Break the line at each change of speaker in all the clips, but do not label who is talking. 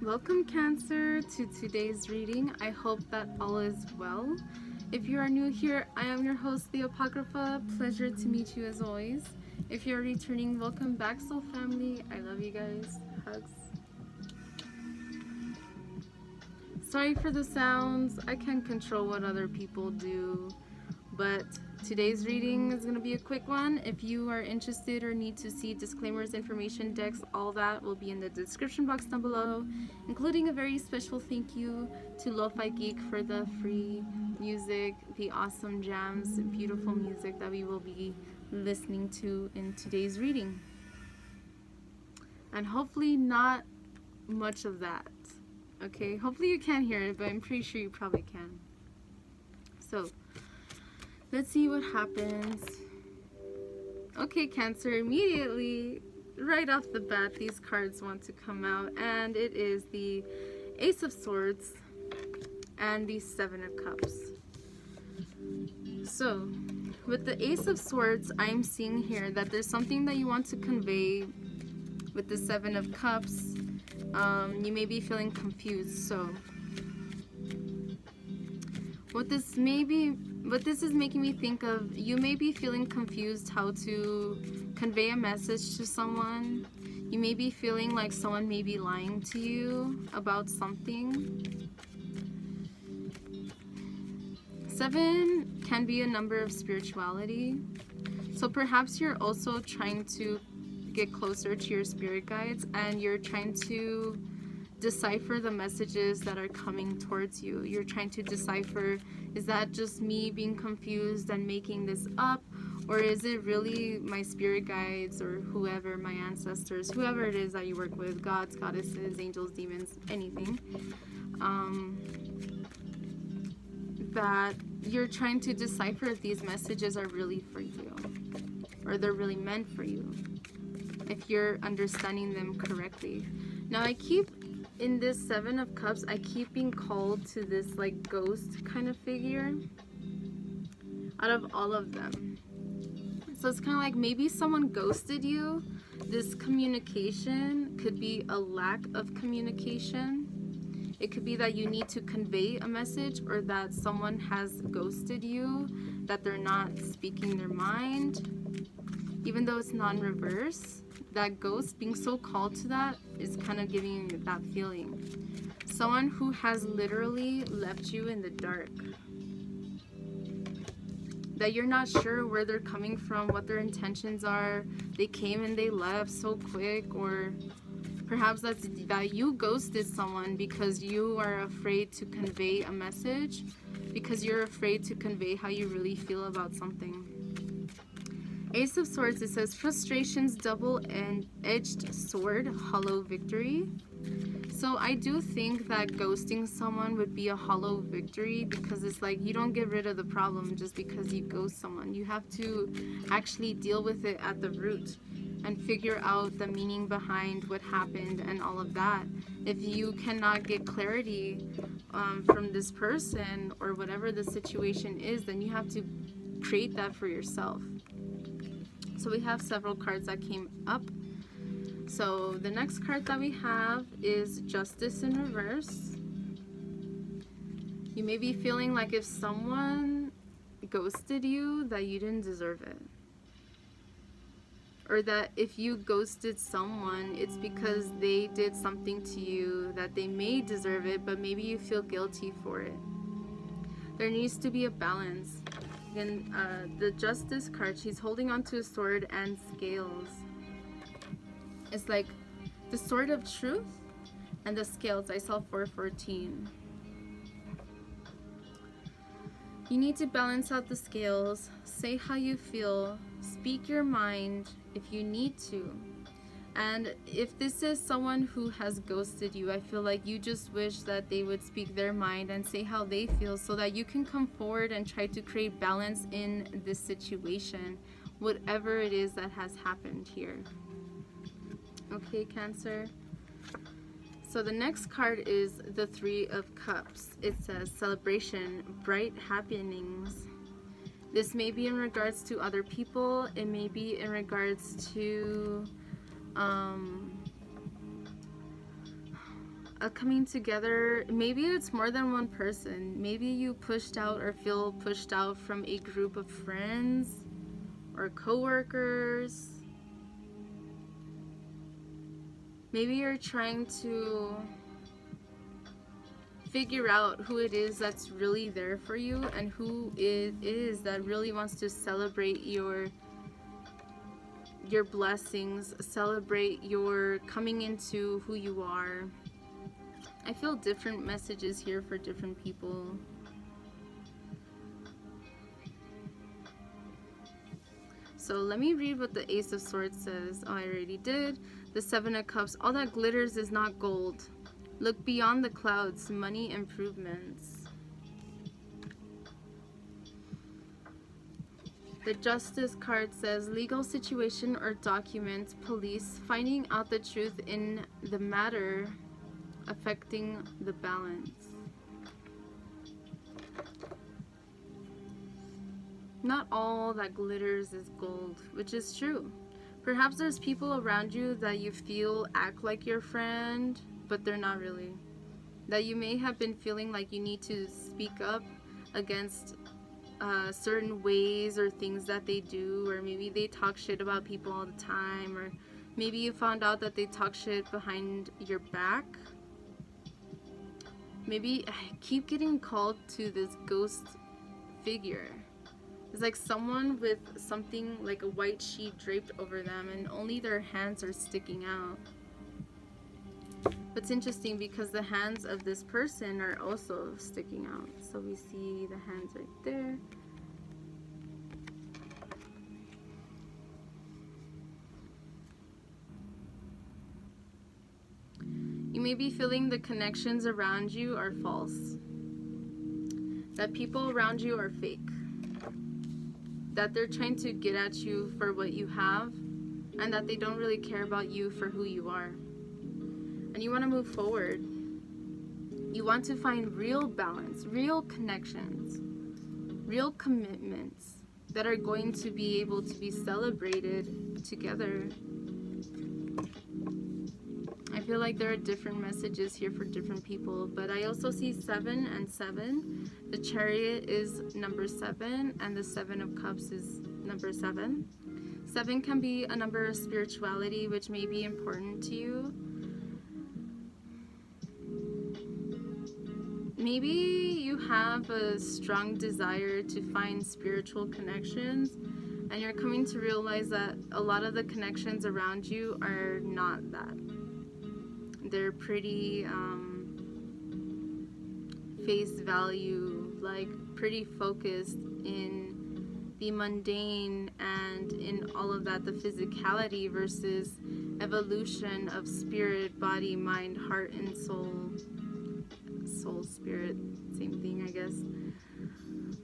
Welcome, Cancer, to today's reading. I hope that all is well. If you are new here, I am your host, the Apocrypha. Pleasure to meet you as always. If you're returning, welcome back, soul family. I love you guys. Hugs. Sorry for the sounds. I can't control what other people do, but today's reading is going to be a quick one. If you are interested or need to see disclaimers, information decks, all that will be in the description box down below, including a very special thank you to Lo-Fi Geek for the free music, the awesome jams, beautiful music that we will be listening to in today's reading. And hopefully not much of that. Okay, hopefully you can hear it, but I'm pretty sure you probably can. So, let's see what happens. Okay, Cancer, immediately, right off the bat, these cards want to come out, and it is the Ace of Swords and the Seven of Cups. So, with the Ace of Swords, I'm seeing here that there's something that you want to convey. With the Seven of Cups, you may be feeling confused. So, what this is making me think of, you may be feeling confused how to convey a message to someone. You may be feeling like someone may be lying to you about something. 7 can be a number of spirituality. So perhaps you're also trying to get closer to your spirit guides, and you're trying to decipher the messages that are coming towards you. You're trying to decipher, is that just me being confused and making this up, or is it really my spirit guides or whoever, my ancestors, whoever it is that you work with, gods, goddesses, angels, demons, anything, that you're trying to decipher if these messages are really for you or they're really meant for you, if you're understanding them correctly. Now, I keep, in this Seven of Cups, I keep being called to this like ghost kind of figure out of all of them. So it's kind of like maybe someone ghosted you. This communication could be a lack of communication. It could be that you need to convey a message, or that someone has ghosted you, that they're not speaking their mind. Even though it's non-reverse, that ghost being so called to that is kind of giving you that feeling. Someone who has literally left you in the dark. That you're not sure where they're coming from, what their intentions are. They came and they left so quick, or perhaps that you ghosted someone because you are afraid to convey a message, because you're afraid to convey how you really feel about something. Ace of Swords, it says frustrations, double-edged sword, hollow victory. So I do think that ghosting someone would be a hollow victory, because it's like you don't get rid of the problem just because you ghost someone. You have to actually deal with it at the root and figure out the meaning behind what happened and all of that. If you cannot get clarity from this person or whatever the situation is, then you have to create that for yourself. So we have several cards that came up. So the next card that we have is Justice in reverse. You may be feeling like if someone ghosted you, that you didn't deserve it. Or that if you ghosted someone, it's because they did something to you that they may deserve it, but maybe you feel guilty for it. There needs to be a balance. And the Justice card, she's holding onto a sword and scales. It's like the sword of truth and the scales. I saw 414. You need to balance out the scales. Say how you feel. Speak your mind if you need to. And if this is someone who has ghosted you, I feel like you just wish that they would speak their mind and say how they feel, so that you can come forward and try to create balance in this situation, whatever it is that has happened here. Okay, Cancer. So the next card is the Three of Cups. It says celebration, bright happenings. This may be in regards to other people. It may be in regards to a coming together. Maybe it's more than one person. Maybe you pushed out or feel pushed out from a group of friends or coworkers. Maybe you're trying to figure out who it is that's really there for you and who it is that really wants to celebrate your blessings, celebrate your coming into who you are. I feel different messages here for different people. So let me read what the Ace of Swords says. Oh, I already did. The Seven of Cups. All that glitters is not gold. Look beyond the clouds. Money improvements. The Justice card says legal situation or document. Police finding out the truth in the matter affecting the balance. Not all that glitters is gold, which is true. Perhaps there's people around you that you feel act like your friend, but they're not really. That you may have been feeling like you need to speak up against certain ways or things that they do, or maybe they talk shit about people all the time, or maybe you found out that they talk shit behind your back. Maybe I keep getting called to this ghost figure. It's like someone with something like a white sheet draped over them and only their hands are sticking out. But it's interesting because the hands of this person are also sticking out. So we see the hands right there. You may be feeling the connections around you are false. That people around you are fake. That they're trying to get at you for what you have, and that they don't really care about you for who you are. And you want to move forward. You want to find real balance, real connections, real commitments that are going to be able to be celebrated together. I feel like there are different messages here for different people, but I also see 7 and 7. The Chariot is number 7, and the 7 of Cups is number 7. 7 can be a number of spirituality, which may be important to you. Maybe you have a strong desire to find spiritual connections, and you're coming to realize that a lot of the connections around you are not that. They're pretty face value, like pretty focused in the mundane and in all of that, the physicality versus evolution of spirit, body, mind, heart, and soul. Soul, spirit, same thing, I guess.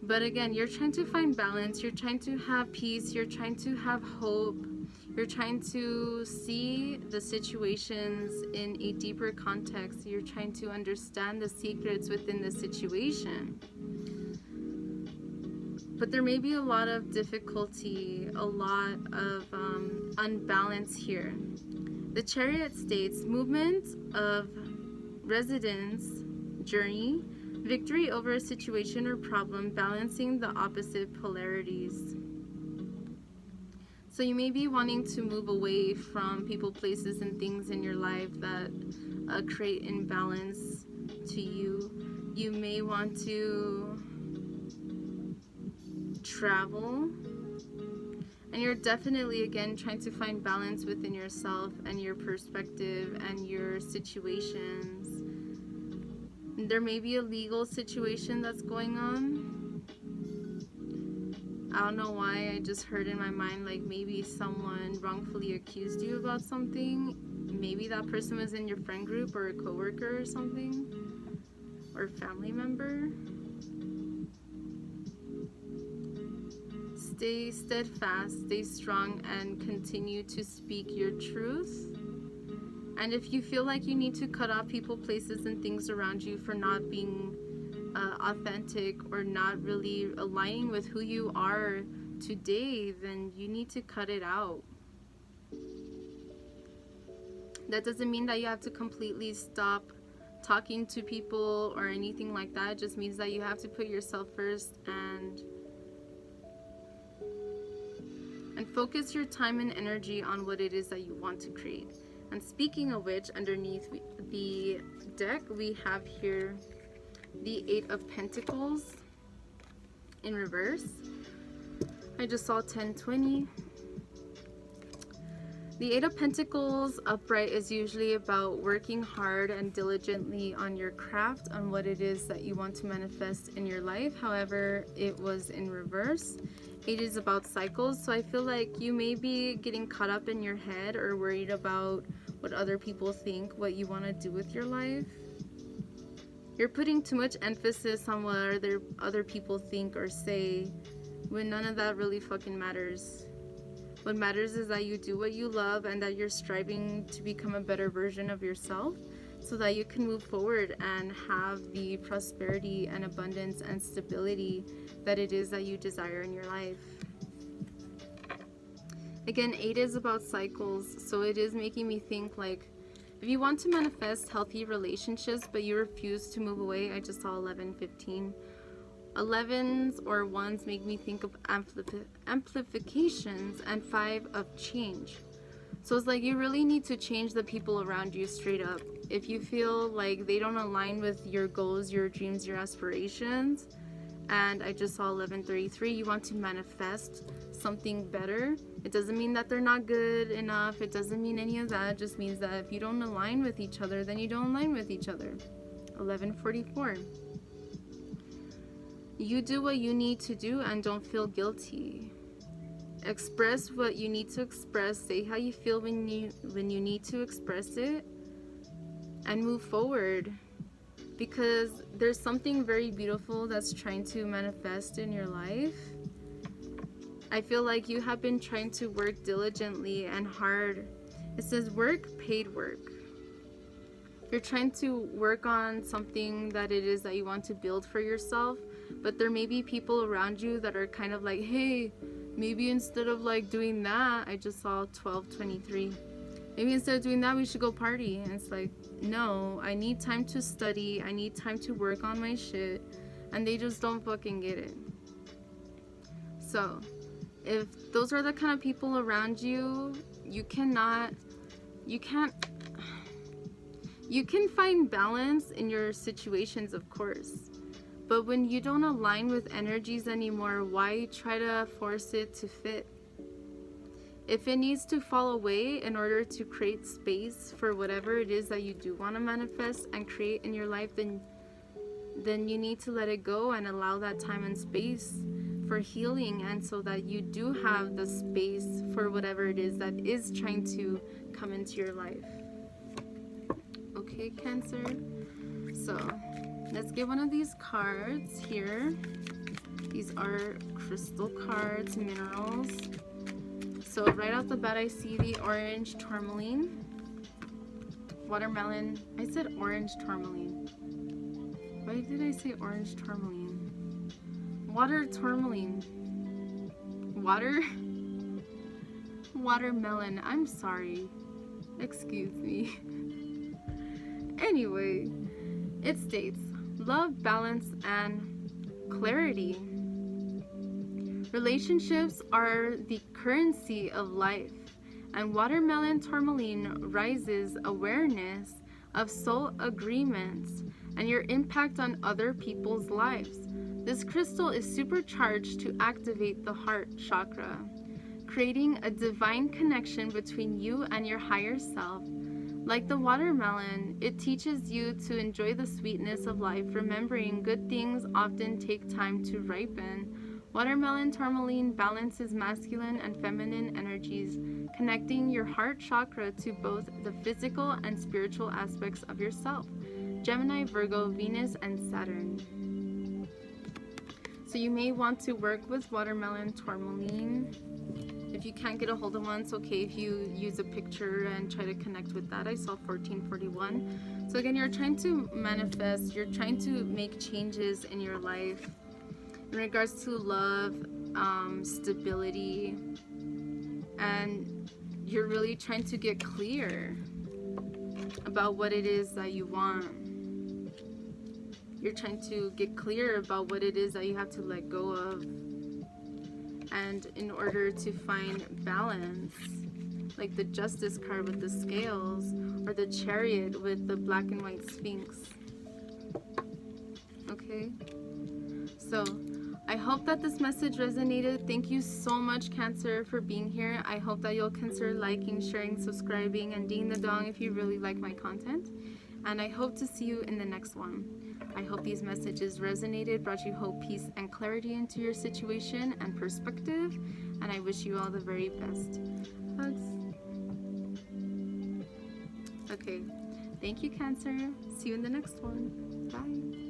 But again, you're trying to find balance, you're trying to have peace, you're trying to have hope, you're trying to see the situations in a deeper context, you're trying to understand the secrets within the situation. But there may be a lot of difficulty, a lot of unbalance here. The Chariot states movement of residence, journey, victory over a situation or problem, balancing the opposite polarities. So you may be wanting to move away from people, places, and things in your life that create imbalance to you. You may want to travel. And you're definitely, again, trying to find balance within yourself and your perspective and your situations. There may be a legal situation that's going on. I don't know why, I just heard in my mind like maybe someone wrongfully accused you about something. Maybe that person was in your friend group or a coworker or something, or a family member. Stay steadfast, stay strong, and continue to speak your truth. And if you feel like you need to cut off people, places, and things around you for not being authentic or not really aligning with who you are today, then you need to cut it out. That doesn't mean that you have to completely stop talking to people or anything like that. It just means that you have to put yourself first and focus your time and energy on what it is that you want to create. And speaking of which, underneath the deck we have here the Eight of Pentacles in reverse. I just saw 1020. The Eight of Pentacles upright is usually about working hard and diligently on your craft, on what it is that you want to manifest in your life. However, it was in reverse. It is about cycles, so I feel like you may be getting caught up in your head or worried about what other people think, what you want to do with your life. You're putting too much emphasis on what other people think or say, when none of that really fucking matters. What matters is that you do what you love and that you're striving to become a better version of yourself so that you can move forward and have the prosperity and abundance and stability that it is that you desire in your life. Again, 8 is about cycles, so it is making me think like, if you want to manifest healthy relationships but you refuse to move away, I just saw 11, 15. 11s or 1s make me think of amplifications, and 5 of change. So it's like you really need to change the people around you straight up. If you feel like they don't align with your goals, your dreams, your aspirations, and I just saw 1133, you want to manifest something better. It doesn't mean that they're not good enough. It doesn't mean any of that. It just means that if you don't align with each other, then you don't align with each other. 1144. You do what you need to do and don't feel guilty. Express what you need to express. Say how you feel when you need to express it, and move forward, because there's something very beautiful that's trying to manifest in your life. I feel like you have been trying to work diligently and hard. It says work, paid work. You're trying to work on something that it is that you want to build for yourself, but there may be people around you that are kind of like, hey, maybe instead of like doing that, I just saw 1223. Maybe instead of doing that, we should go party. And it's like, no, I need time to study. I need time to work on my shit. And they just don't fucking get it. So, if those are the kind of people around you, you can find balance in your situations, of course. But when you don't align with energies anymore, why try to force it to fit? If it needs to fall away in order to create space for whatever it is that you do want to manifest and create in your life, then you need to let it go and allow that time and space for healing, and so that you do have the space for whatever it is that is trying to come into your life. Okay, Cancer. So let's get one of these cards here. These are crystal cards, minerals. So right off the bat, I see the orange tourmaline, watermelon. I said orange tourmaline. Why did I say orange tourmaline? Water tourmaline. Watermelon. I'm sorry. Excuse me. Anyway, it states, love, balance, and clarity. Relationships are the currency of life, and watermelon tourmaline rises awareness of soul agreements and your impact on other people's lives. This crystal is supercharged to activate the heart chakra, creating a divine connection between you and your higher self. Like the watermelon, it teaches you to enjoy the sweetness of life, remembering good things often take time to ripen. Watermelon tourmaline balances masculine and feminine energies, connecting your heart chakra to both the physical and spiritual aspects of yourself. Gemini, Virgo, Venus, and Saturn. So you may want to work with watermelon tourmaline. If you can't get a hold of one, it's okay if you use a picture and try to connect with that. I saw 1441. So again, you're trying to manifest, you're trying to make changes in your life in regards to love, stability, and you're really trying to get clear about what it is that you want. you're trying to get clear about what it is that you have to let go of. And in order to find balance, like the Justice card with the scales, or the Chariot with the black and white Sphinx. Okay? So, I hope that this message resonated. Thank you so much, Cancer, for being here. I hope that you'll consider liking, sharing, subscribing, and ding the dong if you really like my content. And I hope to see you in the next one. I hope these messages resonated, brought you hope, peace, and clarity into your situation and perspective. And I wish you all the very best. Hugs. Okay. Thank you, Cancer. See you in the next one. Bye.